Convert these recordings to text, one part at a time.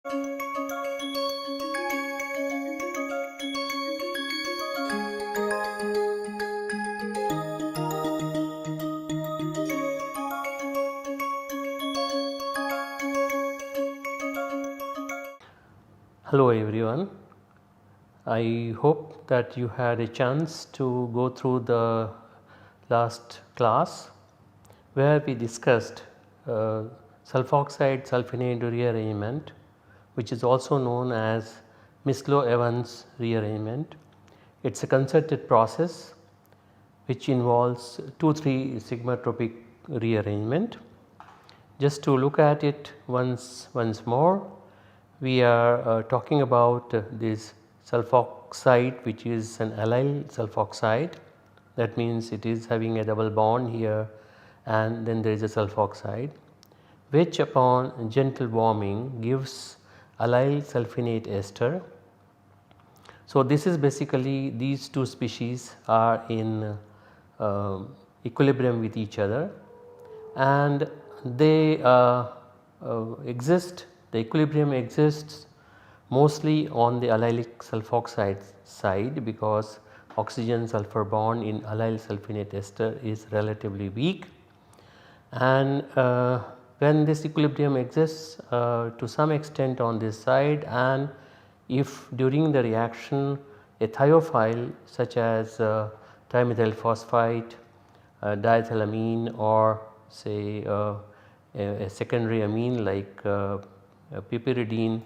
Hello everyone, I hope that you had a chance to go through the last class where we discussed sulfoxide sulfonate rearrangement, which is also known as Mislow-Evans rearrangement. It is a concerted process which involves 2,3 sigmatropic rearrangement. Just to look at it once more, we are talking about this sulfoxide, which is an allyl sulfoxide. That means it is having a double bond here, and then there is a sulfoxide, which upon gentle warming gives allyl sulfonate ester. So, this is basically these two species are in equilibrium with each other, and they exist, the equilibrium exists mostly on the allylic sulfoxide side, because oxygen sulfur bond in allyl sulfonate ester is relatively weak, and when this equilibrium exists to some extent on this side, and if during the reaction a thiophile such as trimethyl phosphate, diethylamine, or say a secondary amine like piperidine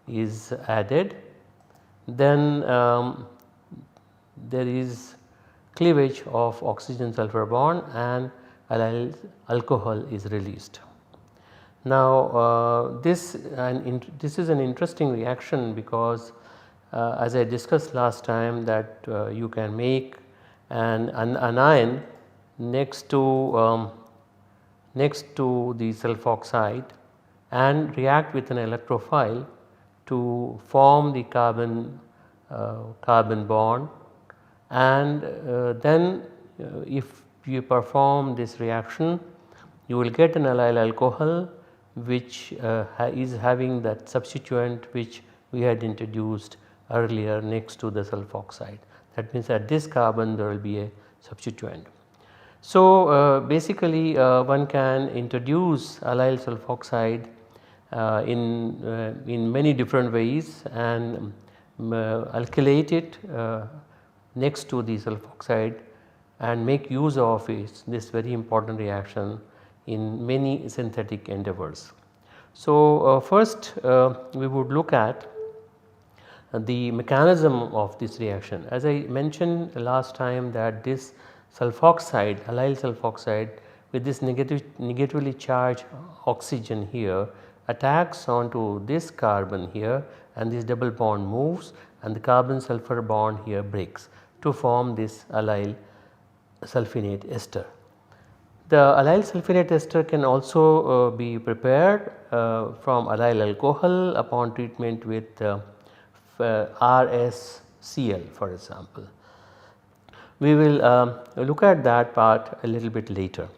is added, then there is cleavage of oxygen sulfur bond and allyl alcohol is released. Now this is an interesting reaction, because as I discussed last time that you can make an anion next to the sulfoxide and react with an electrophile to form the carbon bond, and then if you perform this reaction, you will get an allyl alcohol which is having that substituent which we had introduced earlier next to the sulfoxide. That means at this carbon there will be a substituent. So basically one can introduce allyl sulfoxide in many different ways and alkylate it next to the sulfoxide and make use of this very important reaction in many synthetic endeavors. So first we would look at the mechanism of this reaction. As I mentioned last time that this sulfoxide, allyl sulfoxide with this negatively charged oxygen here attacks onto this carbon here, and this double bond moves and the carbon sulfur bond here breaks to form this allyl sulfonate ester. The allyl sulfonate ester can also be prepared from allyl alcohol upon treatment with RSCl, for example. We will look at that part a little bit later.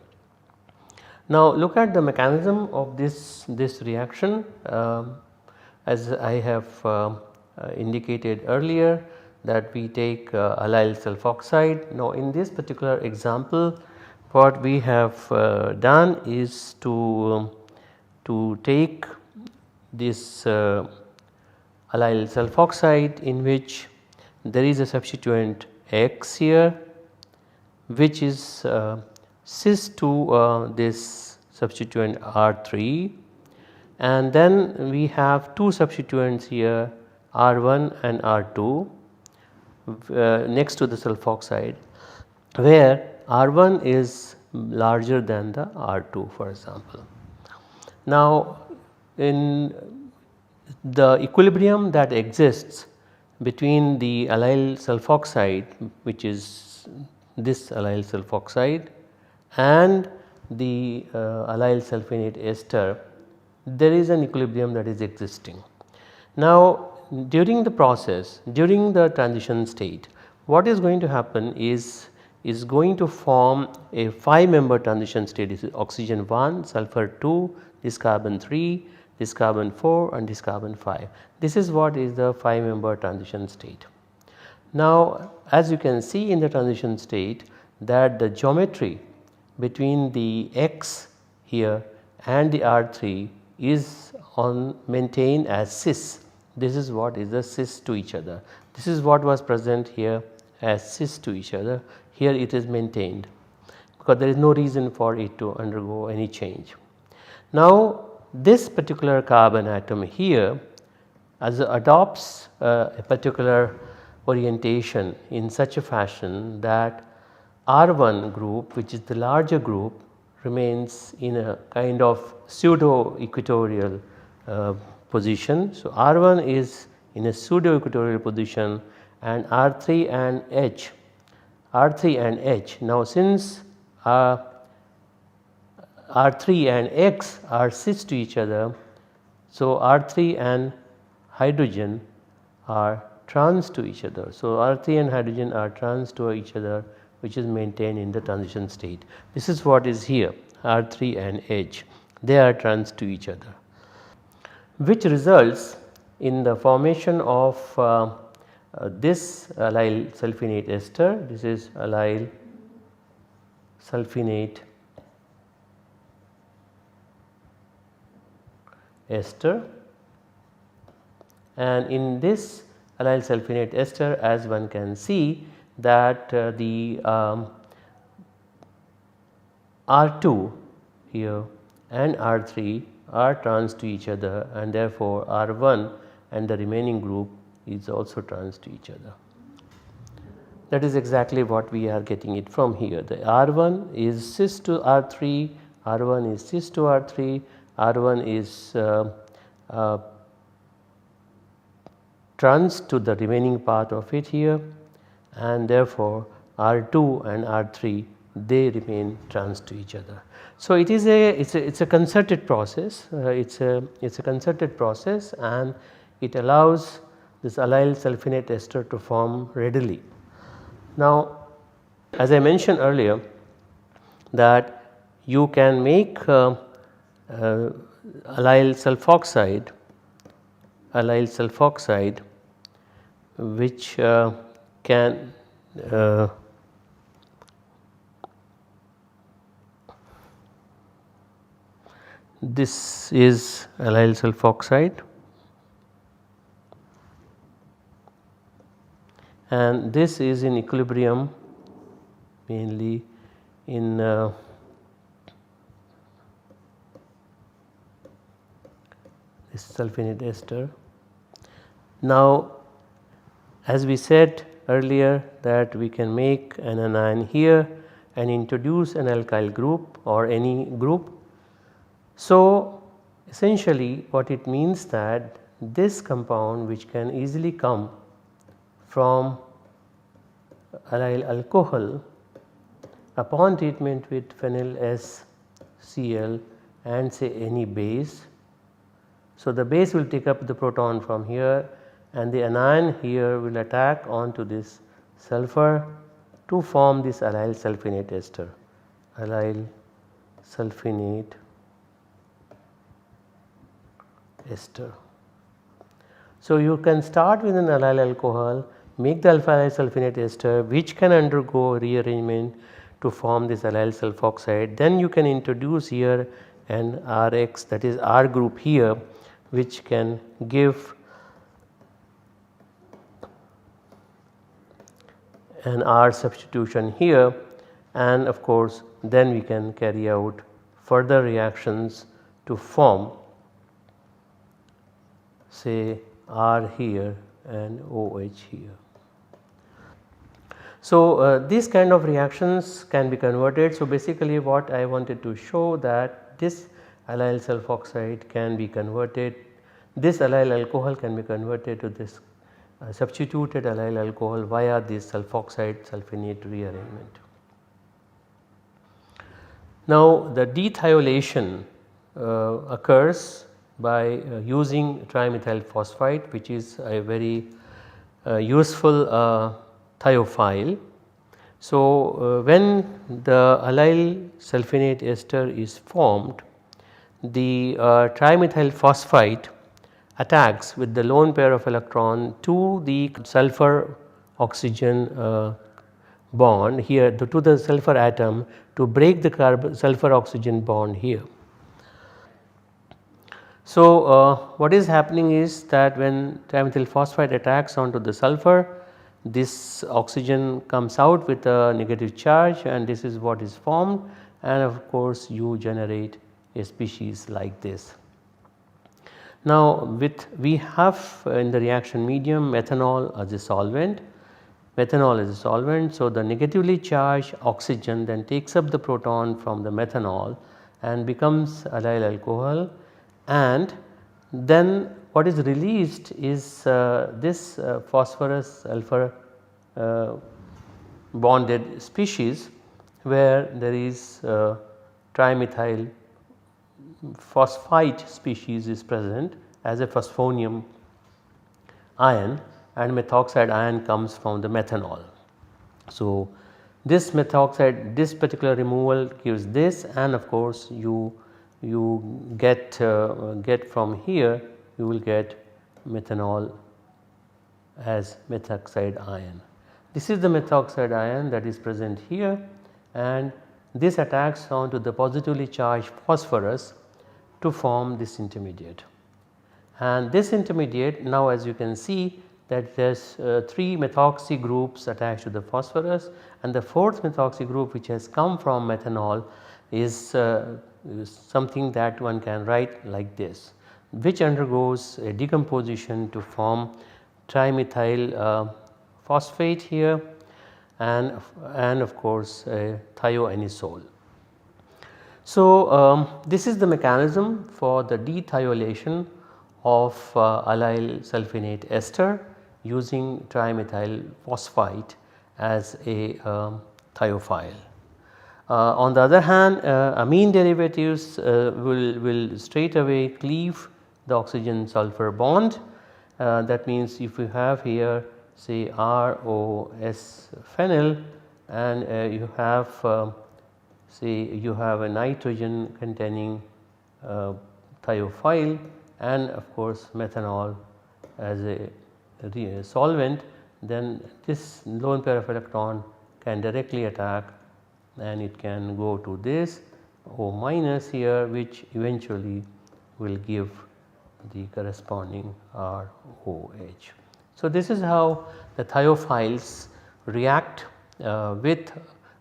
Now look at the mechanism of this reaction. As I have indicated earlier that we take allyl sulfoxide. Now in this particular example, what we have done is to take this allyl sulfoxide in which there is a substituent X here, which is cis to this substituent R3, and then we have two substituents here R1 and R2 next to the sulfoxide, where R1 is larger than the R2, for example. Now in the equilibrium that exists between the allyl sulfoxide, which is this allyl sulfoxide, and the allyl sulfonate ester, there is an equilibrium that is existing. Now during the process, during the transition state, what is going to happen is going to form a 5-member transition state. This is oxygen 1, sulfur 2, this carbon 3, this carbon 4 and this carbon 5. This is what is the 5 member transition state. Now as you can see in the transition state that the geometry between the X here and the R3 is maintained as cis. This is what is the cis to each other. This is what was present here as cis to each other. Here it is maintained because there is no reason for it to undergo any change. Now this particular carbon atom here as adopts a particular orientation in such a fashion that R1 group, which is the larger group, remains in a kind of pseudo equatorial position. So R1 is in a pseudo equatorial position and R3 and H. Now since R3 and X are cis to each other, so R3 and hydrogen are trans to each other. So R3 and hydrogen are trans to each other, which is maintained in the transition state. This is what is here, R3 and H, they are trans to each other, which results in the formation of this allyl sulfinate ester. This is allyl sulfinate ester, and in this allyl sulfinate ester, as one can see that the R2 here and R3 are trans to each other, and therefore R1 and the remaining group is also trans to each other. That is exactly what we are getting it from here. The R1 is cis to R3, R1 is cis to R3, R1 is trans to the remaining part of it here, and therefore R2 and R3 they remain trans to each other. So it is a concerted process. It's a concerted process, and it allows this allyl sulfinate ester to form readily. Now as I mentioned earlier that you can make allyl sulfoxide which can this is allyl sulfoxide, and this is in equilibrium mainly in this sulfinate ester. Now as we said earlier that we can make an anion here and introduce an alkyl group or any group. So essentially what it means that this compound, which can easily come from allyl alcohol, upon treatment with phenyl SCl and say any base. So the base will take up the proton from here, and the anion here will attack onto this sulfur to form this allyl sulfinate ester, allyl sulfinate ester. So you can start with an allyl alcohol, make the alpha allyl sulfinate ester, which can undergo rearrangement to form this allyl sulfoxide. Then you can introduce here an Rx, that is R group here, which can give an R substitution here, and of course then we can carry out further reactions to form say R here and OH here. So these kind of reactions can be converted. So basically what I wanted to show that this allyl sulfoxide can be converted, this allyl alcohol can be converted to this substituted allyl alcohol via this sulfoxide sulfinate rearrangement. Now the dethiolation occurs by using trimethyl phosphide, which is a very useful thiophile. So when the allyl sulfinate ester is formed, the trimethyl phosphite attacks with the lone pair of electron to the sulfur oxygen bond here to the sulfur atom to break the sulfur oxygen bond here. So, what is happening is that when trimethyl phosphite attacks onto the sulfur, this oxygen comes out with a negative charge and this is what is formed, and of course you generate a species like this. Now we have in the reaction medium methanol as a solvent. Methanol is a solvent, so the negatively charged oxygen then takes up the proton from the methanol and becomes allyl alcohol, and then what is released is this phosphorus sulfur bonded species where there is trimethyl phosphite species is present as a phosphonium ion, and methoxide ion comes from the methanol. So, this methoxide, this particular removal gives this, and of course you get from here you will get methanol as methoxide ion. This is the methoxide ion that is present here, and this attacks onto the positively charged phosphorus to form this intermediate. And this intermediate, now as you can see that there is 3 methoxy groups attached to the phosphorus, and the 4th methoxy group which has come from methanol is something that one can write like this, which undergoes a decomposition to form trimethyl phosphate here and of course thioanisole. So, this is the mechanism for the dethiolation of allyl sulfonate ester using trimethyl phosphite as a thiophile. On the other hand, amine derivatives will straight away cleave the oxygen sulfur bond. That means if you have here say ROS phenyl and you have say you have a nitrogen containing thiophile and of course methanol as a solvent, then this lone pair of electron can directly attack and it can go to this O minus here, which eventually will give the corresponding ROH. So, this is how the thiophiles react with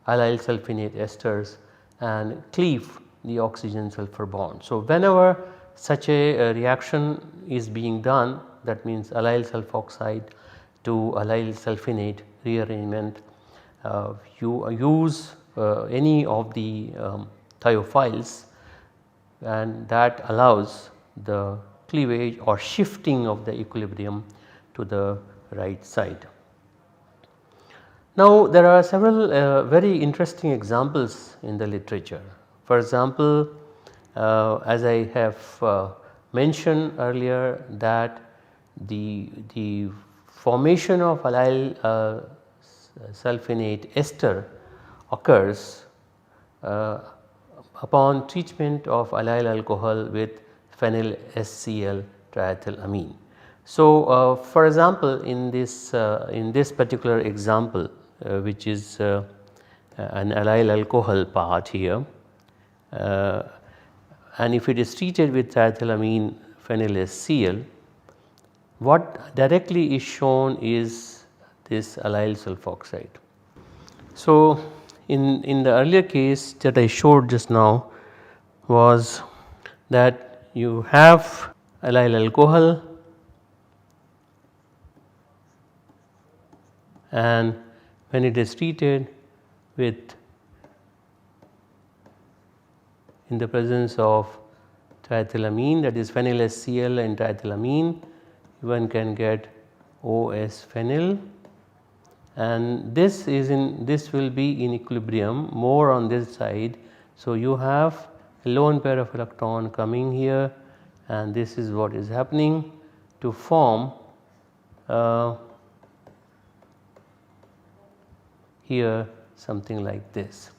allyl sulfonate esters and cleave the oxygen sulfur bond. So, whenever such a reaction is being done, that means allyl sulfoxide to allyl sulfonate rearrangement, you use any of the thiophiles, and that allows the cleavage or shifting of the equilibrium to the right side. Now, there are several very interesting examples in the literature. For example, as I have mentioned earlier that the formation of allyl sulfonate ester occurs upon treatment of allyl alcohol with phenyl SCl triethylamine. So, for example, in this particular example which is an allyl alcohol part here, and if it is treated with triethylamine phenyl SCl, what directly is shown is this allyl sulfoxide. So, in the earlier case that I showed just now was that you have allyl alcohol and when it is treated with in the presence of triethylamine, that is phenyl SCl and triethylamine, one can get OS phenyl, and this will be in equilibrium more on this side. So, you have a lone pair of electron coming here, and this is what is happening to form here something like this.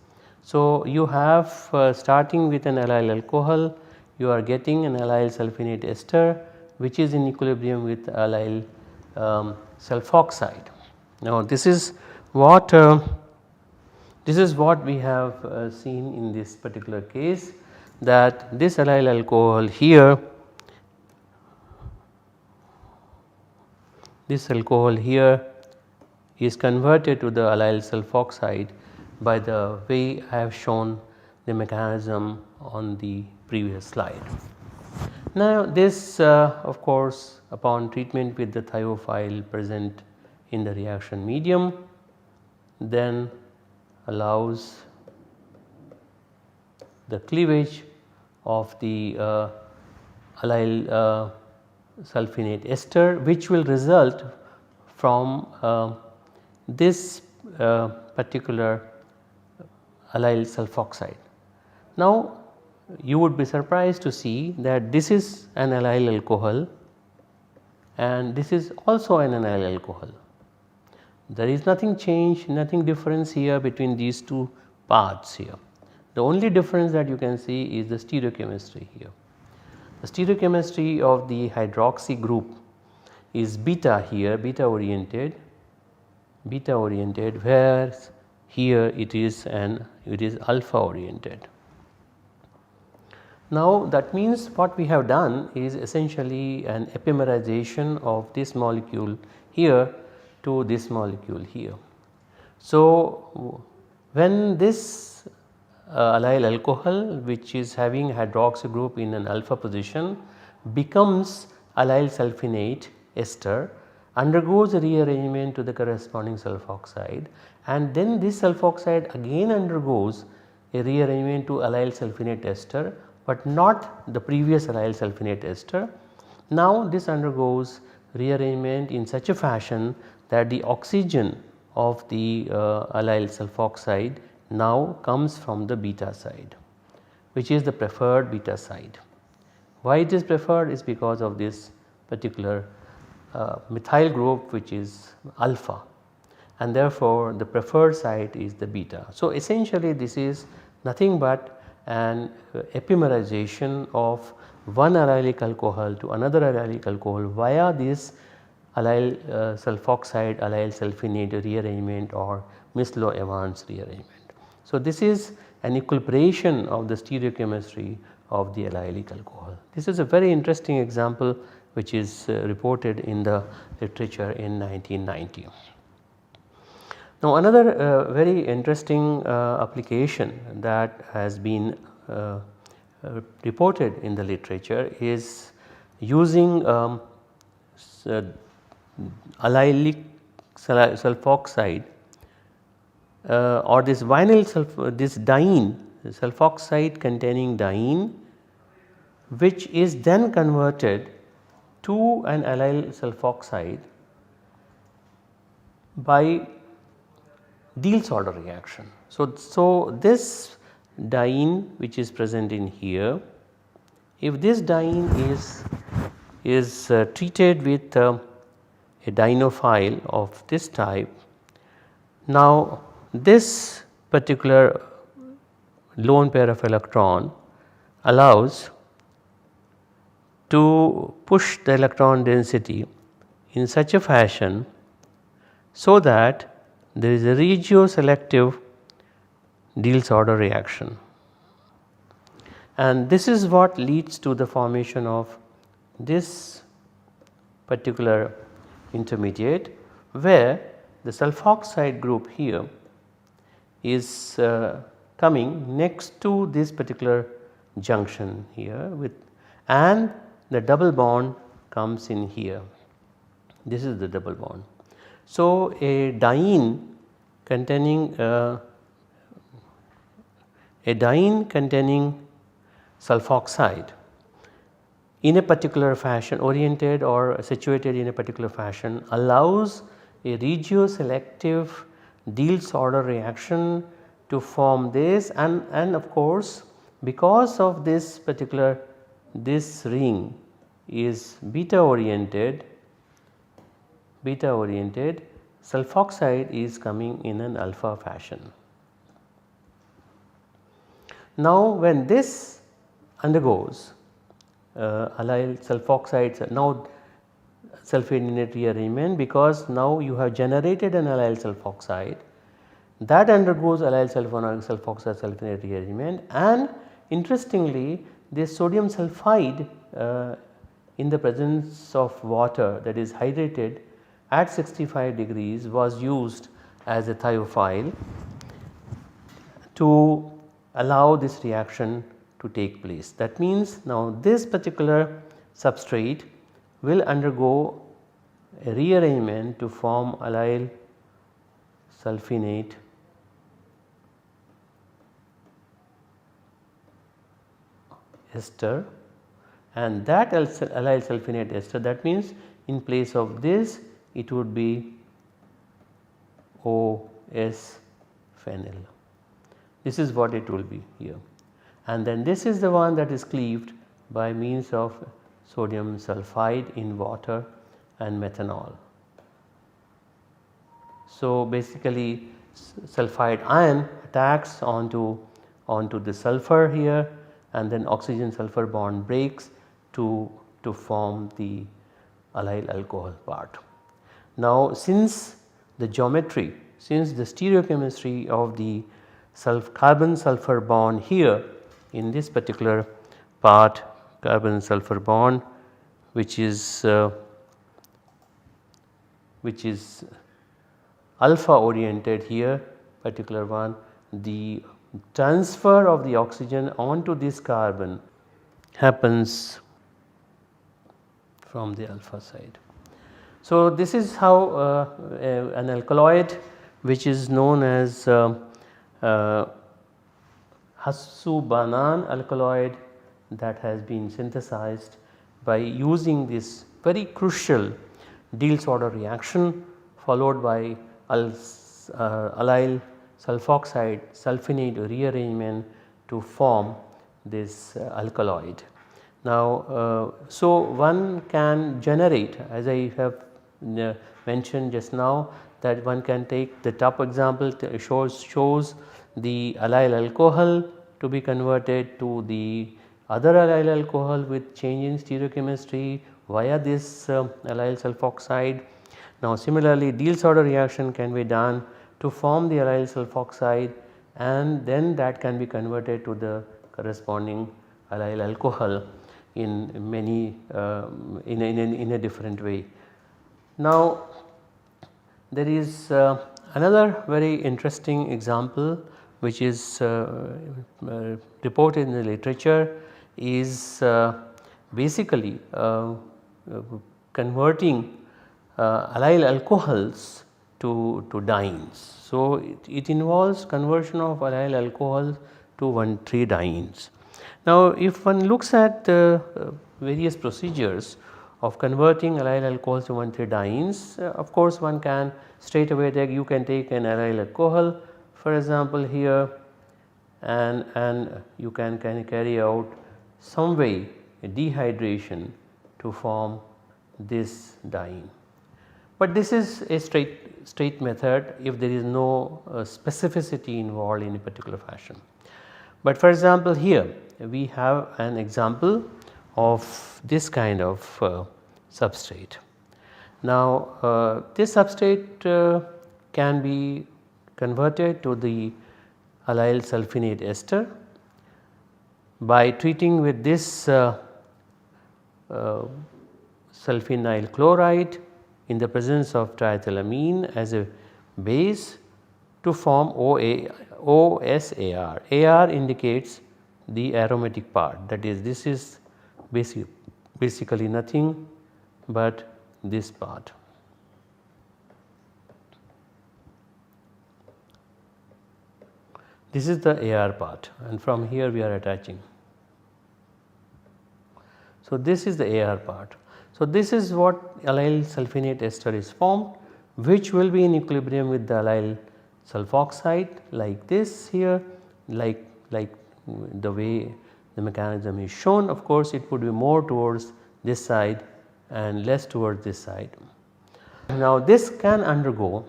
So, you have starting with an allyl alcohol, you are getting an allyl sulfonate ester which is in equilibrium with allyl sulfoxide. Now this is what we have seen in this particular case, that this allyl alcohol here, this alcohol here is converted to the allyl sulfoxide by the way I have shown the mechanism on the previous slide. Now this of course upon treatment with the thiophile present in the reaction medium then allows the cleavage of the allyl sulfonate ester, which will result from this particular allyl sulfoxide. Now you would be surprised to see that this is an allyl alcohol and this is also an allyl alcohol. There is nothing change, nothing difference here between these two parts here. The only difference that you can see is the stereochemistry here. The stereochemistry of the hydroxy group is beta here, beta oriented, whereas here it is alpha oriented. Now that means what we have done is essentially an epimerization of this molecule here to this molecule here. So when this allyl alcohol which is having hydroxy group in an alpha position becomes allyl sulfonate ester, undergoes a rearrangement to the corresponding sulfoxide, and then this sulfoxide again undergoes a rearrangement to allyl sulfonate ester, but not the previous allyl sulfonate ester. Now this undergoes rearrangement in such a fashion that the oxygen of the allyl sulfoxide now comes from the beta side, which is the preferred beta side. Why it is preferred is because of this particular methyl group which is alpha, and therefore the preferred site is the beta. So essentially this is nothing but an epimerization of one allylic alcohol to another allylic alcohol via this allyl sulfoxide allyl sulfonate rearrangement or Mislow-Evans rearrangement. So this is an equilibration of the stereochemistry of the allylic alcohol. This is a very interesting example which is reported in the literature in 1990. Now another very interesting application that has been reported in the literature is using allylic sulfoxide or this this diene, sulfoxide containing diene, which is then converted to an allyl sulfoxide by Diels order reaction. So this diene which is present in here, if this diene is treated with a dienophile of this type, now this particular lone pair of electron allows to push the electron density in such a fashion so that there is a regioselective Diels order reaction, and this is what leads to the formation of this particular intermediate, where the sulfoxide group here is coming next to this particular junction here with, and the double bond comes in here. This is the double bond. So a diene containing sulfoxide in a particular fashion, oriented or situated in a particular fashion, allows a regioselective Diels order reaction to form this, and of course because of this particular, this ring is beta oriented, sulfoxide is coming in an alpha fashion. Now when this undergoes allyl sulfoxides now sulfonate rearrangement, because now you have generated an allyl sulfoxide that undergoes allyl sulfoxide sulfonate rearrangement, and interestingly this sodium sulphide in the presence of water, that is hydrated at 65 degrees, was used as a thiophile to allow this reaction to take place. That means now this particular substrate will undergo a rearrangement to form allyl sulfonate ester, and that allyl sulfonate ester, that means in place of this it would be OS phenyl. This is what it will be here, and then this is the one that is cleaved by means of sodium sulphide in water and methanol. So basically sulphide ion attacks onto the sulphur here, and then oxygen sulphur bond breaks to form the allyl alcohol part. Now since the geometry, since the stereochemistry of the carbon sulphur bond here in this particular part, carbon sulphur bond, which is alpha oriented here, particular one, the transfer of the oxygen onto this carbon happens from the alpha side. So this is how an alkaloid which is known as Hassu-Banan alkaloid, that has been synthesized by using this very crucial Diels order reaction followed by allyl sulfoxide sulfonate rearrangement to form this alkaloid. Now so one can generate, as I have mentioned just now, that one can take the top example shows the allyl alcohol to be converted to the other allyl alcohol with change in stereochemistry via this allyl sulfoxide. Now similarly Diels order reaction can be done to form the allyl sulfoxide, and then that can be converted to the corresponding allyl alcohol in many in a different way. Now there is another very interesting example which is reported in the literature, is basically converting allyl alcohols to dienes. So it involves conversion of allyl alcohol to 1,3-dienes. Now if one looks at the various procedures of converting allyl alcohols to 1,3-dienes, of course one can straight away take, you can take an allyl alcohol for example here, and you can carry out some way a dehydration to form this diene. But this is a straight method if there is no specificity involved in a particular fashion. But for example here we have an example of this kind of substrate. Now this substrate can be converted to the allyl sulfonate ester by treating with this sulfinyl chloride in the presence of triethylamine as a base to form OSAR. AR indicates the aromatic part, that is, this is basically nothing but this part. This is the AR part, and from here we are attaching. So this is the AR part. So this is what allyl sulfonate ester is formed, which will be in equilibrium with the allyl sulfoxide like this here, like the way the mechanism is shown. Of course it would be more towards this side and less towards this side. Now this can undergo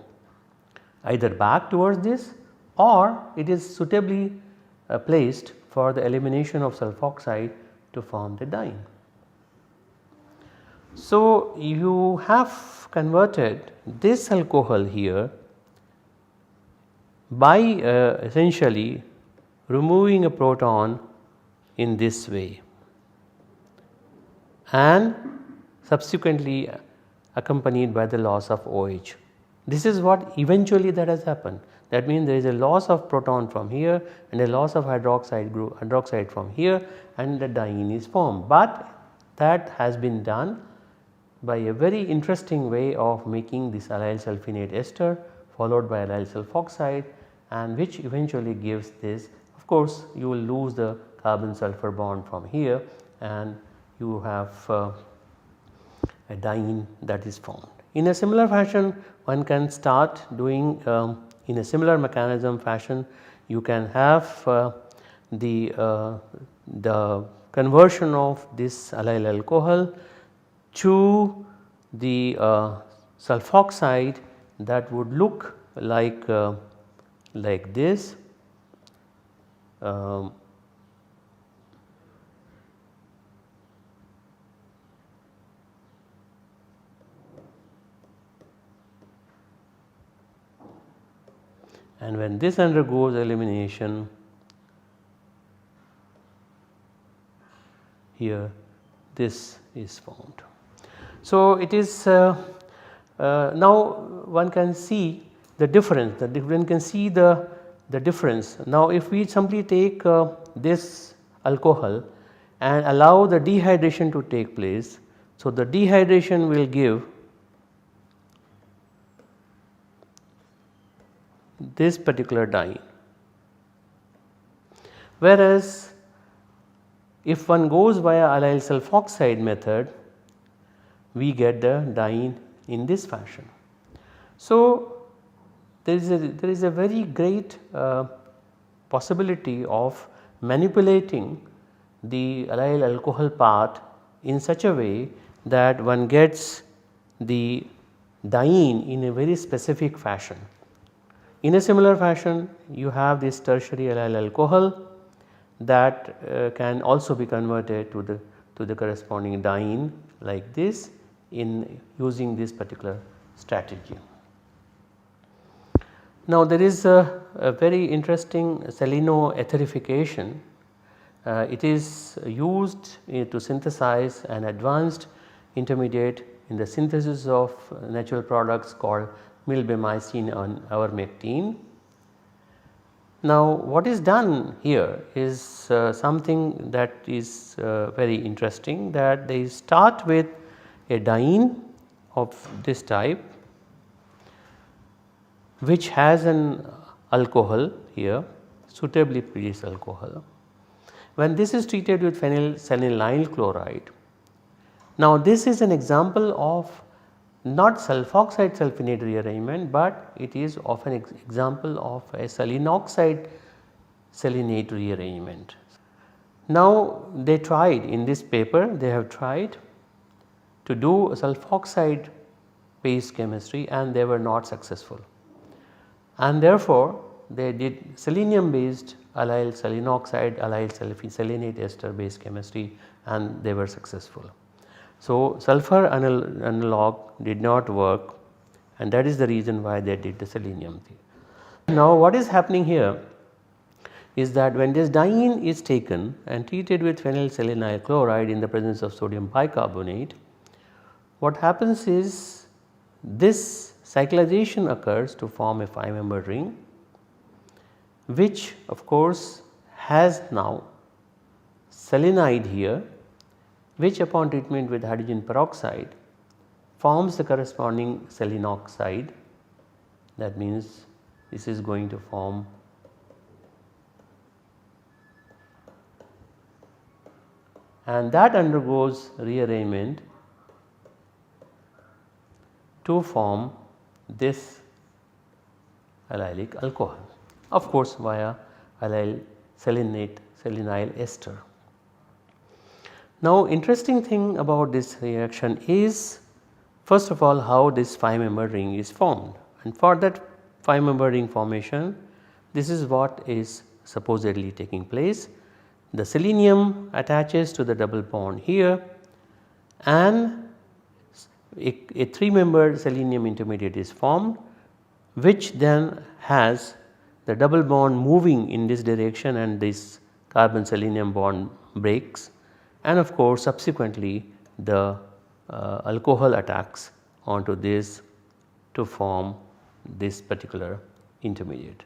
either back towards this, or it is suitably placed for the elimination of sulfoxide to form the diene. So, you have converted this alcohol here by essentially removing a proton in this way and subsequently accompanied by the loss of OH. This is what eventually that has happened. That means there is a loss of proton from here and a loss of hydroxide from here, and the diene is formed. But that has been done by a very interesting way of making this allyl sulfonate ester followed by allyl sulfoxide, and which eventually gives this. Of course, you will lose the carbon sulfur bond from here and you have a diene that is formed. In a similar fashion, one can start doing in a similar mechanism fashion, you can have the conversion of this allyl alcohol to the sulfoxide that would look like this. And when this undergoes elimination, here this is formed. So, it is now one can see the difference, one can see the difference. Now, if we simply take this alcohol and allow the dehydration to take place, so the dehydration will give this particular diene, whereas if one goes via allyl sulfoxide method, we get the diene in this fashion. So, there is a very great possibility of manipulating the allyl alcohol part in such a way that one gets the diene in a very specific fashion. In a similar fashion, you have this tertiary allyl alcohol that can also be converted to the corresponding diene like this in using this particular strategy. Now, there is a very interesting selenoetherification. It is used to synthesize an advanced intermediate in the synthesis of natural products called milbemycin and ivermectin. Now, what is done here is something that is very interesting, that they start with a diene of this type which has an alcohol here, suitably produced alcohol. When this is treated with phenylenediamine chloride, now this is an example of not sulfoxide sulfonate rearrangement, but it is of an example of a selenoxide selenate rearrangement. Now, they tried in this paper, they have tried to do a sulfoxide based chemistry and they were not successful, and therefore they did selenium based allyl selenoxide allyl selenate ester based chemistry and they were successful. So, sulfur analog did not work, and that is the reason why they did the selenium thing. Now, what is happening here is that when this diene is taken and treated with phenylselenyl chloride in the presence of sodium bicarbonate, what happens is this cyclization occurs to form a 5-membered ring, which of course has now selenide here, which upon treatment with hydrogen peroxide forms the corresponding selenoxide. That means this is going to form and that undergoes rearrangement to form this allylic alcohol, of course via allyl selenyl ester. Now, interesting thing about this reaction is first of all how this 5-membered ring is formed, and for that 5-membered ring formation this is what is supposedly taking place. The selenium attaches to the double bond here and a 3-membered selenium intermediate is formed, which then has the double bond moving in this direction and this carbon selenium bond breaks, and of course subsequently the alcohol attacks onto this to form this particular intermediate.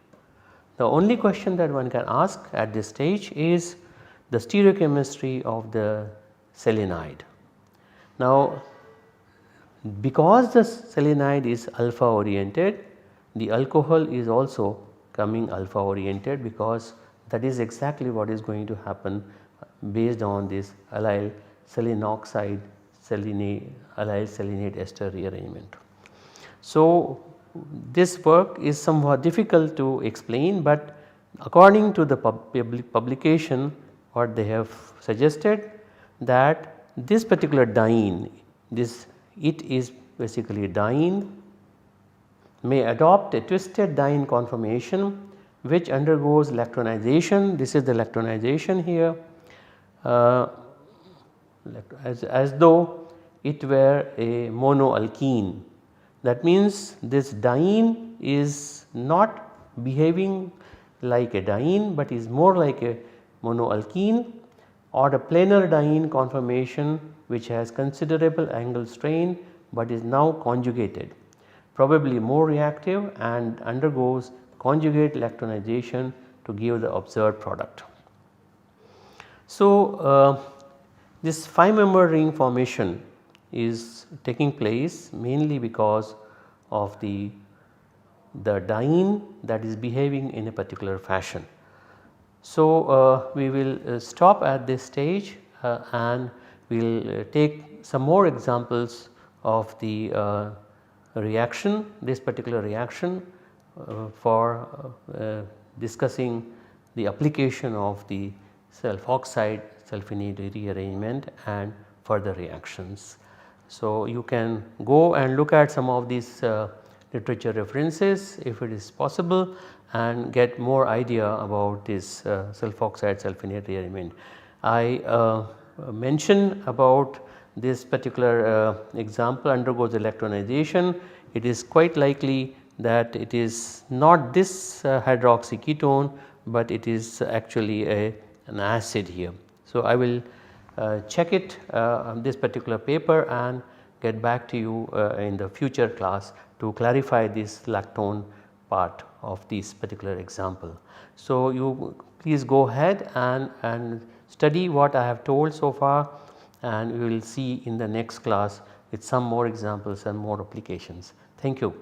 The only question that one can ask at this stage is the stereochemistry of the selenide. Now, because the selenide is alpha oriented, the alcohol is also coming alpha oriented, because that is exactly what is going to happen based on this allyl selenoxide allyl selenate ester rearrangement. So, this work is somewhat difficult to explain, but according to the publication, what they have suggested that this particular diene, it is basically diene, may adopt a twisted diene conformation which undergoes lactonization. This is the lactonization here, as though it were a monoalkene. That means this diene is not behaving like a diene, but is more like a monoalkene or a planar diene conformation which has considerable angle strain, but is now conjugated, probably more reactive, and undergoes conjugate lactonization to give the observed product. So, this 5-member ring formation is taking place mainly because of the diene that is behaving in a particular fashion. So, we will stop at this stage and we will take some more examples of the reaction, this particular reaction for discussing the application of the sulfoxide sulfonate rearrangement and further reactions. So, you can go and look at some of these literature references if it is possible and get more idea about this sulfoxide sulfonate rearrangement. I mentioned about this particular example undergoes electronization. It is quite likely that it is not this hydroxy ketone, but it is actually an acid here. So, I will check it on this particular paper and get back to you in the future class to clarify this lactone part of this particular example. So, you please go ahead and study what I have told so far, and we will see in the next class with some more examples and more applications. Thank you.